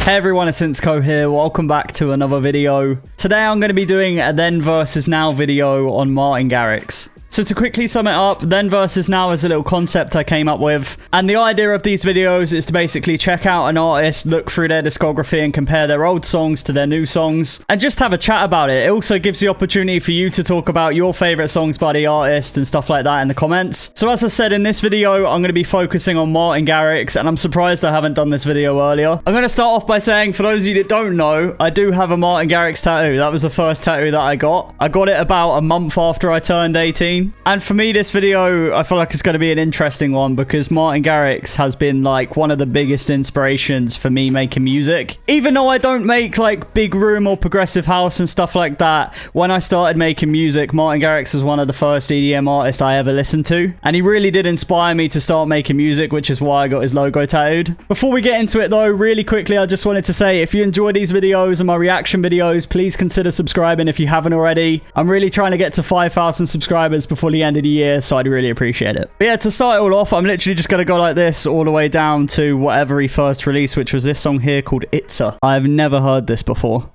Hey everyone, it's Insko here. Welcome back to another video. Today I'm going to be doing a then versus now video on Martin Garrix. So to quickly sum it up, then versus now is a little concept I came up with. And the idea of these videos is to basically check out an artist, look through their discography and compare their old songs to their new songs. And just have a chat about it. It also gives the opportunity for you to talk about your favorite songs by the artist and stuff like that in the comments. So as I said, in this video, I'm going to be focusing on Martin Garrix. And I'm surprised I haven't done this video earlier. I'm going to start off by saying, for those of you that don't know, I do have a Martin Garrix tattoo. That was the first tattoo that I got. I got it about a month after I turned 18. And for me, this video, I feel like it's going to be an interesting one because Martin Garrix has been like one of the biggest inspirations for me making music. Even though I don't make like big room or progressive house and stuff like that, when I started making music, Martin Garrix was one of the first EDM artists I ever listened to. And he really did inspire me to start making music, which is why I got his logo tattooed. Before we get into it though, really quickly, I just wanted to say, if you enjoy these videos and my reaction videos, please consider subscribing if you haven't already. I'm really trying to get to 5,000 subscribers before the end of the year, so I'd really appreciate it. But yeah, to start it all off, I'm literally just going to go like this all the way down to whatever he first released, which was this song here called Itza. I've never heard this before.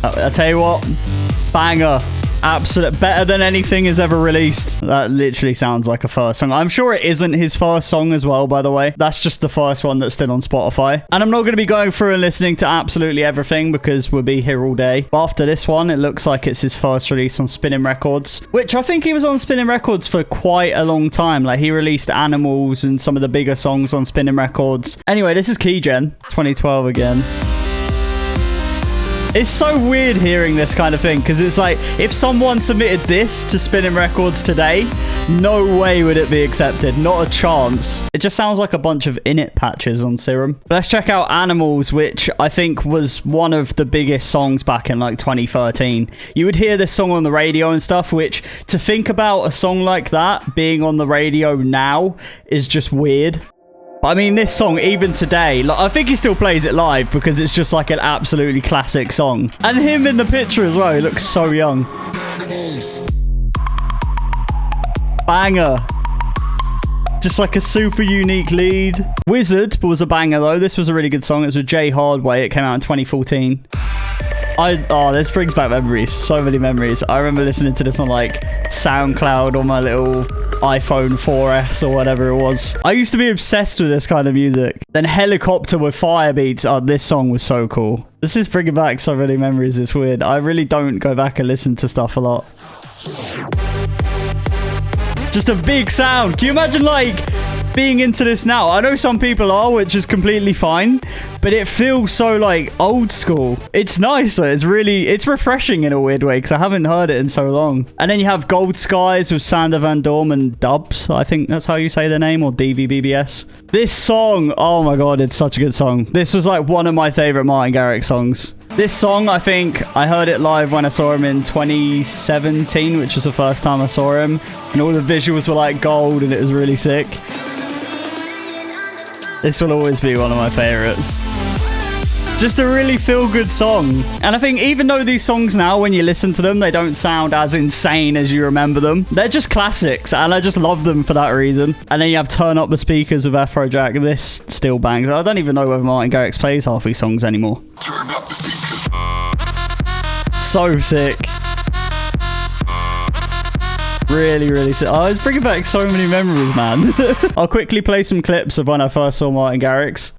I'll tell you what, banger. Absolute, better than anything has ever released. That literally sounds like a first song. I'm sure it isn't his first song as well, by the way. That's just the first one that's still on Spotify. And I'm not going to be going through and listening to absolutely everything because we'll be here all day. But after this one, it looks like it's his first release on Spinning Records, which I think he was on Spinning Records for quite a long time. Like, he released Animals and some of the bigger songs on Spinning Records. Anyway, this is Keygen, 2012 again. It's so weird hearing this kind of thing because it's like, if someone submitted this to Spinning Records today, no way would it be accepted. Not a chance. It just sounds like a bunch of init patches on Serum. But let's check out Animals, which I think was one of the biggest songs back in like 2013. You would hear this song on the radio and stuff, which to think about a song like that being on the radio now is just weird. I mean, this song, even today, like, I think he still plays it live because it's just like an absolutely classic song. And him in the picture as well, he looks so young. Banger. Just like a super unique lead. Wizard was a banger though. This was a really good song. It was with Jay Hardway. It came out in 2014. This brings back memories. So many memories. I remember listening to this on like SoundCloud on my little iPhone 4S or whatever it was. I used to be obsessed with this kind of music. Then Helicopter with Fire Beats. Oh, this song was so cool. This is bringing back so many memories. It's weird. I really don't go back and listen to stuff a lot. Just a big sound. Can you imagine like being into this now? I know some people are, which is completely fine, but it feels so like old school. It's nice though. It's refreshing in a weird way because I haven't heard it in so long. And then you have Goldskies with Sander Van Dorm and Dubs. I think that's how you say their name, or DVBBS. This song, oh my god, it's such a good song. This was like one of my favorite Martin Garrix songs. This song, I think I heard it live when I saw him in 2017, which was the first time I saw him. And all the visuals were like gold and it was really sick. This will always be one of my favorites. Just a really feel-good song. And I think even though these songs now, when you listen to them, they don't sound as insane as you remember them. They're just classics, and I just love them for that reason. And then you have Turn Up the Speakers with Afrojack. This still bangs. I don't even know whether Martin Garrix plays half these songs anymore. Turn up the speakers. So sick. Really, really sick. Oh, it's bringing back so many memories, man. I'll quickly play some clips of when I first saw Martin Garrix.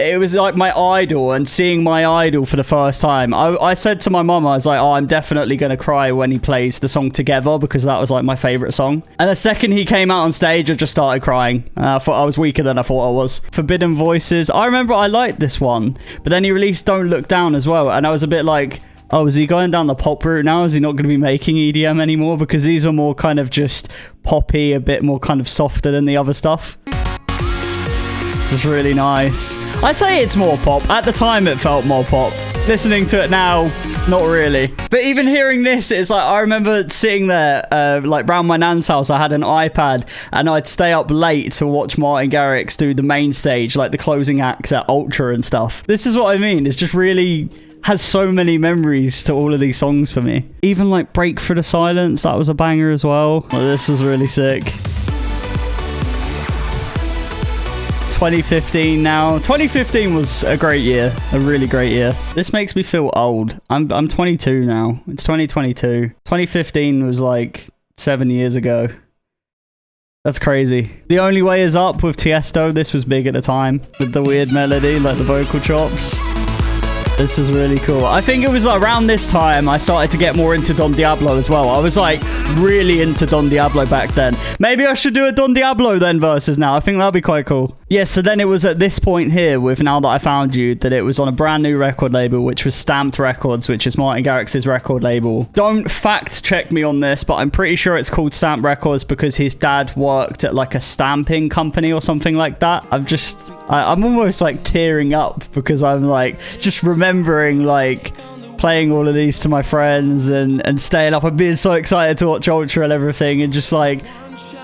It was like my idol, and seeing my idol for the first time, I said to my mum, I was like, oh, I'm definitely going to cry when he plays the song Together because that was like my favorite song. And the second he came out on stage, I just started crying. I thought I was weaker than I thought I was. Forbidden Voices. I remember I liked this one, but then he released Don't Look Down as well. And I was a bit like, oh, is he going down the pop route now? Is he not going to be making EDM anymore? Because these were more kind of just poppy, a bit more kind of softer than the other stuff. Just really nice. I say it's more pop. At the time, it felt more pop. Listening to it now, not really. But even hearing this, it's like, I remember sitting there, like round my nan's house, I had an iPad, and I'd stay up late to watch Martin Garrix do the main stage, like the closing acts at Ultra and stuff. This is what I mean. It's just really has so many memories to all of these songs for me. Even like Break Through the Silence, that was a banger as well. Well, this was really sick. 2015 now. 2015 was a great year, a really great year. This makes me feel old. I'm 22 now. It's 2022. 2015 was like 7 years ago. That's crazy. The Only Way Is Up with Tiesto. This was big at the time with the weird melody, like the vocal chops. This is really cool. I think it was like around this time I started to get more into Don Diablo as well. I was like really into Don Diablo back then. Maybe I should do a Don Diablo then versus now. I think that'd be quite cool. Yeah, so then it was at this point here with Now That I Found You that it was on a brand new record label, which was Stamped Records, which is Martin Garrix's record label. Don't fact check me on this, but I'm pretty sure it's called Stamped Records because his dad worked at like a stamping company or something like that. I'm almost like tearing up because I'm like just remembering like playing all of these to my friends and staying up and being so excited to watch Ultra and everything, and just like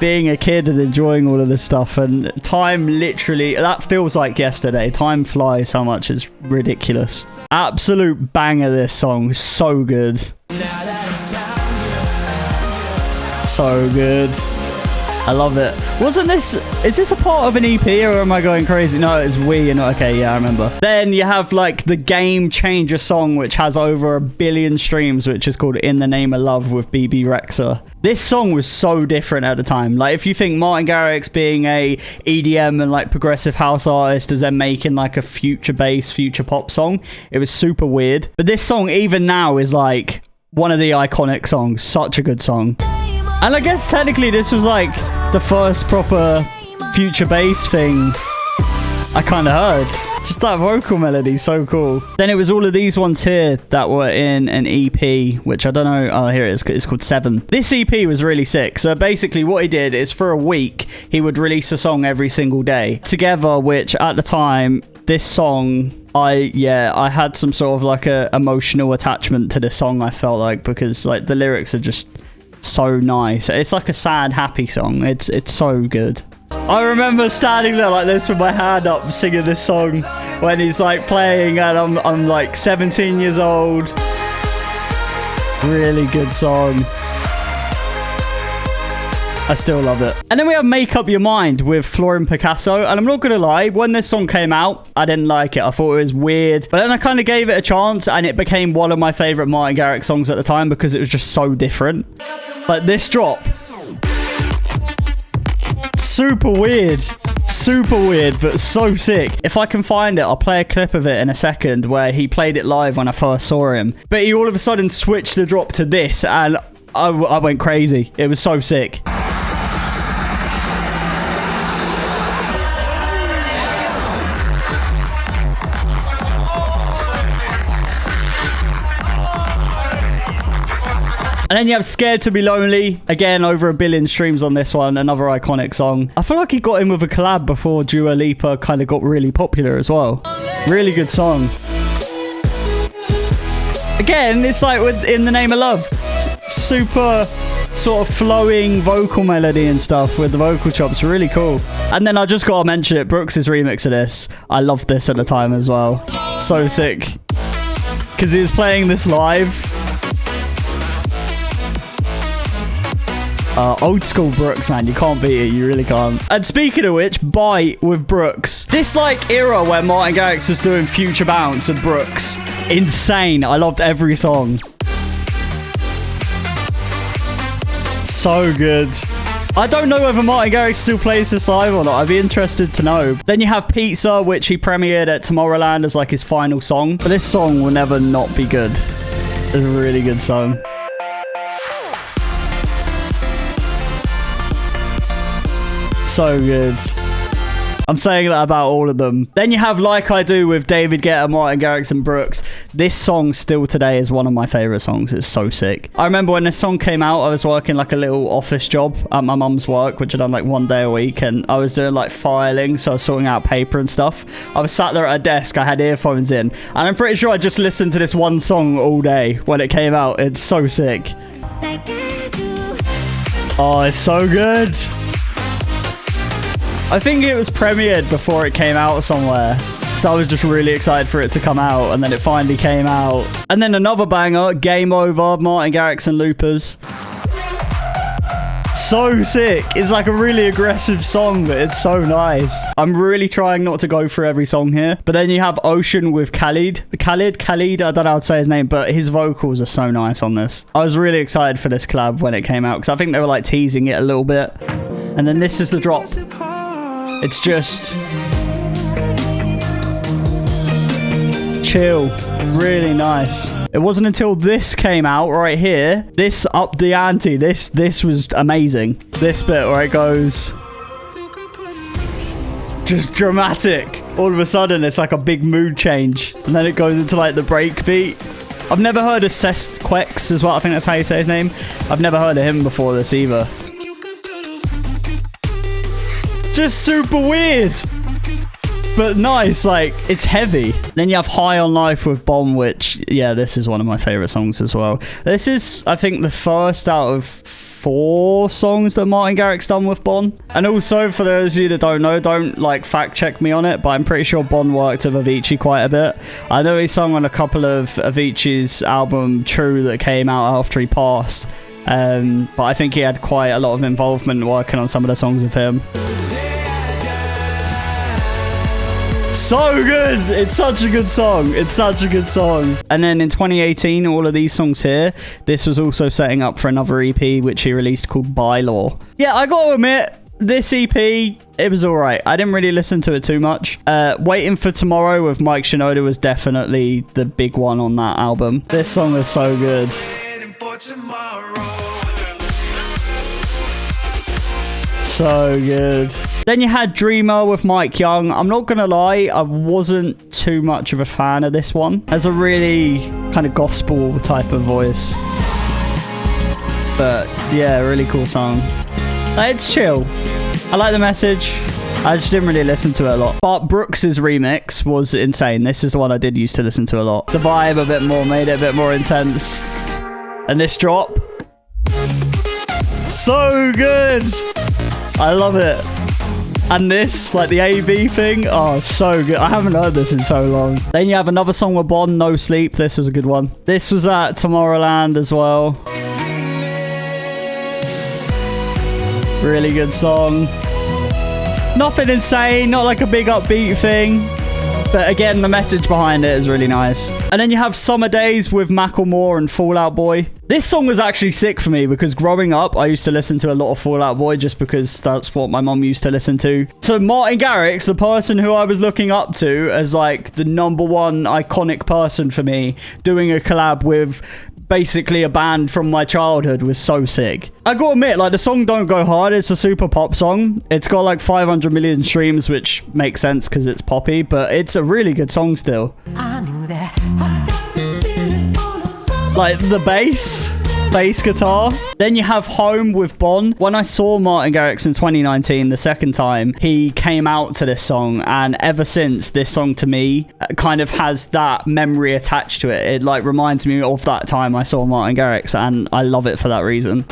being a kid and enjoying all of this stuff. And time literally, that feels like yesterday. Time flies so much, it's ridiculous. Absolute banger, this song. So good. So good. I love it. Is this a part of an EP or am I going crazy? No, it's We. Okay, yeah, I remember. Then you have like the Game Changer song, which has over 1 billion streams, which is called In the Name of Love with BB Rexha. This song was so different at the time. Like if you think Martin Garrix being a EDM and like progressive house artist is then making like a future bass, future pop song, it was super weird. But this song even now is like one of the iconic songs. Such a good song. And I guess technically this was like the first proper future bass thing I kind of heard. Just that vocal melody, so cool. Then it was all of these ones here that were in an EP, which I don't know. Oh, here it is. It's called 7. This EP was really sick. So basically what he did is for a week, he would release a song every single day together, which at the time, this song, I had some sort of like a emotional attachment to this song, I felt like, because like the lyrics are just so nice. It's like a sad, happy song. It's so good. I remember standing there like this with my hand up singing this song when he's like playing, and I'm like 17 years old. Really good song. I still love it. And then we have Make Up Your Mind with Florin Picasso. And I'm not going to lie, when this song came out, I didn't like it. I thought it was weird. But then I kind of gave it a chance, and it became one of my favorite Martin Garrix songs at the time because it was just so different. Like this drop. Super weird, but so sick. If I can find it, I'll play a clip of it in a second where he played it live when I first saw him. But he all of a sudden switched the drop to this, and I went crazy. It was so sick. And then you have Scared to Be Lonely. Again, over 1 billion streams on this one. Another iconic song. I feel like he got in with a collab before Dua Lipa kind of got really popular as well. Really good song. Again, it's like with In the Name of Love. Super sort of flowing vocal melody and stuff with the vocal chops. Really cool. And then I just got to mention it. Brooks' remix of this. I loved this at the time as well. So sick. Because he was playing this live. Old school Brooks, man. You can't beat it. You really can't. And speaking of which, Bite with Brooks. This like era where Martin Garrix was doing Future Bounce with Brooks. Insane. I loved every song. So good. I don't know whether Martin Garrix still plays this live or not. I'd be interested to know. Then you have Pizza, which he premiered at Tomorrowland as like his final song. But this song will never not be good. It's a really good song. So good. I'm saying that about all of them. Then you have Like I Do with David Guetta, Martin Garrix and Brooks. This song still today is one of my favorite songs. It's so sick. I remember when this song came out, I was working like a little office job at my mum's work, which I'd done like 1 day a week, and I was doing like filing, so I was sorting out paper and stuff. I was sat there at a desk, I had earphones in, and I'm pretty sure I just listened to this one song all day when it came out. It's so sick. Oh, it's so good. I think it was premiered before it came out somewhere. So I was just really excited for it to come out, and then it finally came out. And then another banger, Game Over, Martin Garrix and Loopers. So sick. It's like a really aggressive song, but it's so nice. I'm really trying not to go through every song here. But then you have Ocean with Khalid, I don't know how to say his name, but his vocals are so nice on this. I was really excited for this collab when it came out, because I think they were like teasing it a little bit. And then this is the drop. It's just chill, really nice. It wasn't until this came out right here, this upped the ante. This was amazing. This bit where it goes just dramatic. All of a sudden it's like a big mood change, and then it goes into like the break beat. I've never heard of Quex as well. I think that's how you say his name. I've never heard of him before this either. Just super weird, but nice. Like, it's heavy. Then you have High on Life with Bomb, which, yeah, this is one of my favorite songs as well. This is, I think, the first out of 4 songs that Martin Garrix done with Bon. And also, for those of you that don't know, don't like fact check me on it, but I'm pretty sure Bon worked with Avicii quite a bit. I know he sung on a couple of Avicii's album True that came out after he passed, but I think he had quite a lot of involvement working on some of the songs with him. So good. It's such a good song. It's such a good song. And then in 2018, all of these songs here, this was also setting up for another EP which he released called Bylaw. Yeah, I gotta admit, this EP, it was all right. I didn't really listen to it too much. Waiting for Tomorrow with Mike Shinoda was definitely the big one on that album. This song is so good. So good. Then you had Dreamer with Mike Young. I'm not gonna lie, I wasn't too much of a fan of this one. Has a really kind of gospel type of voice, but yeah, really cool song. It's chill. I like the message. I just didn't really listen to it a lot. But Brooks's remix was insane. This is the one I did used to listen to a lot. The vibe a bit more, made it a bit more intense. And this drop, so good. I love it. And this, like the A-B thing, oh, so good. I haven't heard this in so long. Then you have another song with Bon, No Sleep. This was a good one. This was at Tomorrowland as well. Really good song. Nothing insane, not like a big upbeat thing. But again, the message behind it is really nice. And then you have Summer Days with Macklemore and Fall Out Boy. This song was actually sick for me because growing up, I used to listen to a lot of Fall Out Boy just because that's what my mom used to listen to. So Martin Garrix, the person who I was looking up to as like the #1 iconic person for me, doing a collab with basically a band from my childhood was so sick. I gotta admit, like, the song don't go hard. It's a super pop song. It's got like 500 million streams, which makes sense because it's poppy, but it's a really good song still. Like the bass guitar. Then you have Home with Bon. When I saw Martin Garrix in 2019 the second time, he came out to this song, and ever since, this song to me kind of has that memory attached to it. It like reminds me of that time I saw Martin Garrix, and I love it for that reason.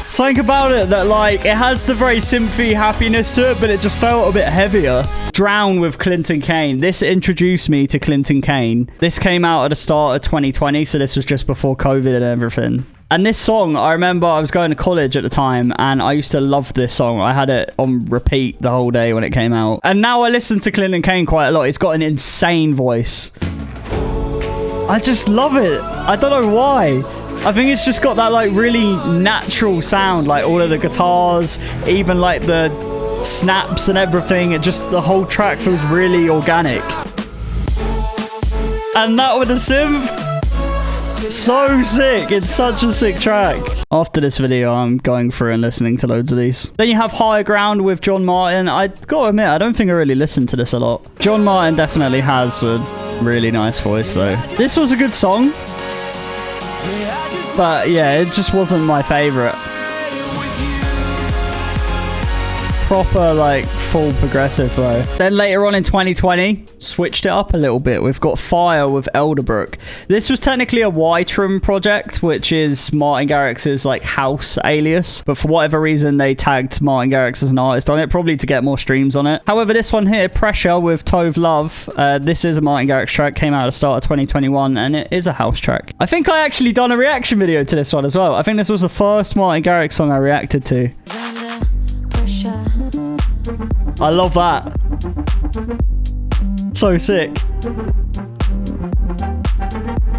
Something about it that, like, it has the very synthy happiness to it, but it just felt a bit heavier. Drown with Clinton Kane. This introduced me to Clinton Kane. This came out at the start of 2020, so this was just before COVID and everything. And this song, I remember I was going to college at the time, and I used to love this song. I had it on repeat the whole day when it came out. And now I listen to Clinton Kane quite a lot. He's got an insane voice. I just love it. I don't know why. I think it's just got that like really natural sound, like all of the guitars, even like the snaps and everything. It just, the whole track feels really organic. And that with the synth, so sick. It's such a sick track. After this video, I'm going through and listening to loads of these. Then you have Higher Ground with John Martin. I gotta admit, I don't think I really listened to this a lot. John Martin definitely has a really nice voice though. This was a good song, but yeah, it just wasn't my favorite. Proper like full progressive though. Then later on in 2020, switched it up a little bit. We've got Fire with Elderbrook. This was technically a Wytram project, which is Martin Garrix's like house alias, but for whatever reason they tagged Martin Garrix as an artist on it, probably to get more streams on it. However, this one here, Pressure with Tove Love, this is a Martin Garrix track, came out at the start of 2021, and it is a house track. I think I actually done a reaction video to this one as well. I think this was the first Martin Garrix song I reacted to. I love that. So sick.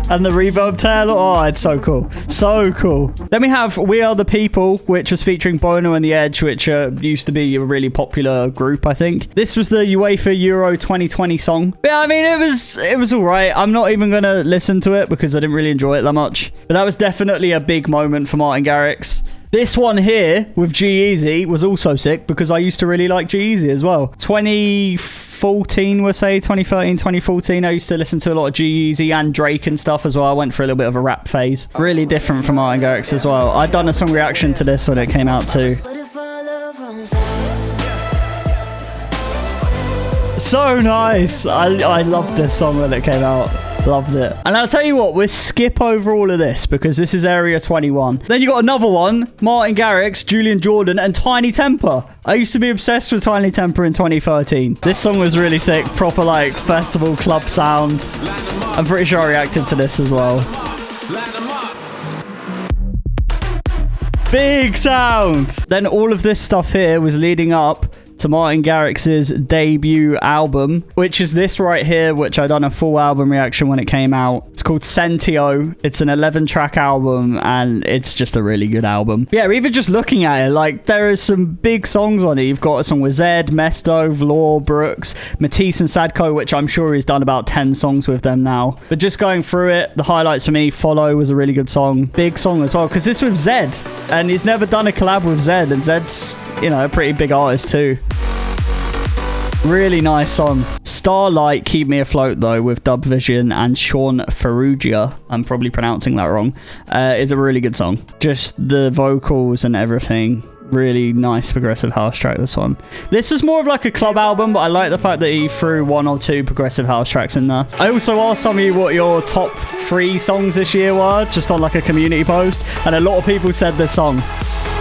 And the reverb tail, oh, it's so cool. So cool. Then we have We Are The People, which was featuring Bono and The Edge, which used to be a really popular group, I think. This was the UEFA Euro 2020 song. But yeah, I mean, it was all right. I'm not even going to listen to it because I didn't really enjoy it that much. But that was definitely a big moment for Martin Garrix. This one here with G-Eazy was also sick because I used to really like G-Eazy as well. 2014, we'll say, 2013, 2014, I used to listen to a lot of G-Eazy and Drake and stuff as well. I went for a little bit of a rap phase. Really different from Martin Garrix as well. I'd done a song reaction to this when it came out too. So nice. I loved this song when it came out. Loved it. And I'll tell you what, we'll skip over all of this because this is Area 21. Then you got another one, Martin Garrix, Julian Jordan, and Tiny Temper. I used to be obsessed with Tiny Temper in 2013. This song was really sick, proper like festival club sound. I'm pretty sure I reacted to this as well. Big sound. Then all of this stuff here was leading up to Martin Garrix's debut album, which is this right here, which I done a full album reaction when it came out. It's called Sentio. It's an 11-track album, and it's just a really good album. Yeah, even just looking at it, like, there is some big songs on it. You've got a song with Zed, Mesto, Vlor, Brooks, Matisse and Sadko, which I'm sure he's done about 10 songs with them now. But just going through it, the highlights for me, Follow was a really good song. Big song as well, because this with Zed, and he's never done a collab with Zed, and Zed's, you know, a pretty big artist too. Really nice song. Starlight, Keep Me Afloat, though, with Dub Vision and Sean Ferrugia, I'm probably pronouncing that wrong, is a really good song. Just the vocals and everything. Really nice progressive house track, this one. This was more of like a club album, but I like the fact that he threw 1 or 2 progressive house tracks in there. I also asked some of you what your top 3 songs this year were, just on like a community post, and a lot of people said this song.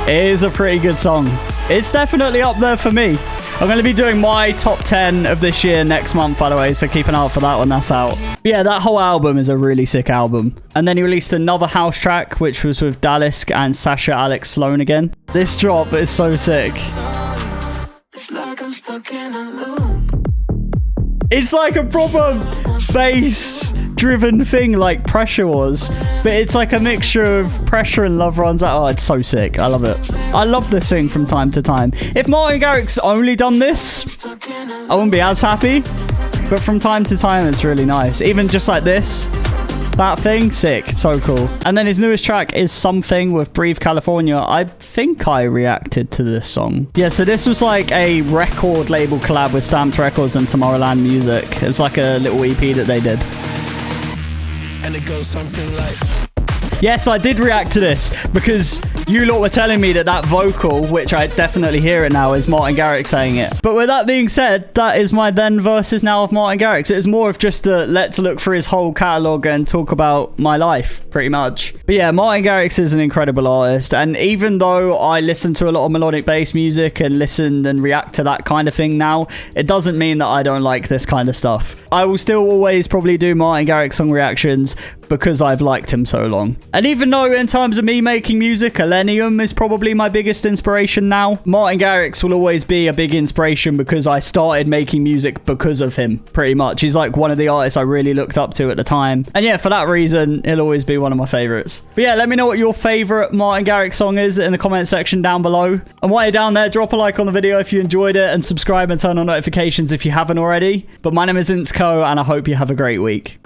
It is a pretty good song. It's definitely up there for me. I'm going to be doing my top 10 of this year next month, by the way, so keep an eye out for that when that's out. But yeah, that whole album is a really sick album. And then he released another house track, which was with Dallas and Sasha Alex Sloan again. This drop is so sick. It's like I'm stuck in a loop. It's like a proper bass-driven thing like Pressure was, but it's like a mixture of Pressure and Love Runs Out. Oh, it's so sick. I love it. I love this thing from time to time. If Martin Garrix only done this, I wouldn't be as happy, but from time to time, it's really nice. Even just like this, that thing, sick. It's so cool. And then his newest track is Something with Breathe California. I think I reacted to this song. Yeah, so this was like a record label collab with Stamped Records and Tomorrowland Music. It's like a little EP that they did. And it goes something like... Yes, I did react to this because you lot were telling me that that vocal, which I definitely hear it now, is Martin Garrix saying it. But with that being said, that is my then versus now of Martin Garrix. It is more of just the let's look through his whole catalogue and talk about my life, pretty much. But yeah, Martin Garrix is an incredible artist. And even though I listen to a lot of melodic bass music and listen and react to that kind of thing now, it doesn't mean that I don't like this kind of stuff. I will still always probably do Martin Garrix song reactions because I've liked him so long. And even though in terms of me making music, Millennium is probably my biggest inspiration now, Martin Garrix will always be a big inspiration because I started making music because of him, pretty much. He's like one of the artists I really looked up to at the time. And yeah, for that reason, he'll always be one of my favorites. But yeah, let me know what your favorite Martin Garrix song is in the comment section down below. And while you're down there, drop a like on the video if you enjoyed it and subscribe and turn on notifications if you haven't already. But my name is Insko and I hope you have a great week.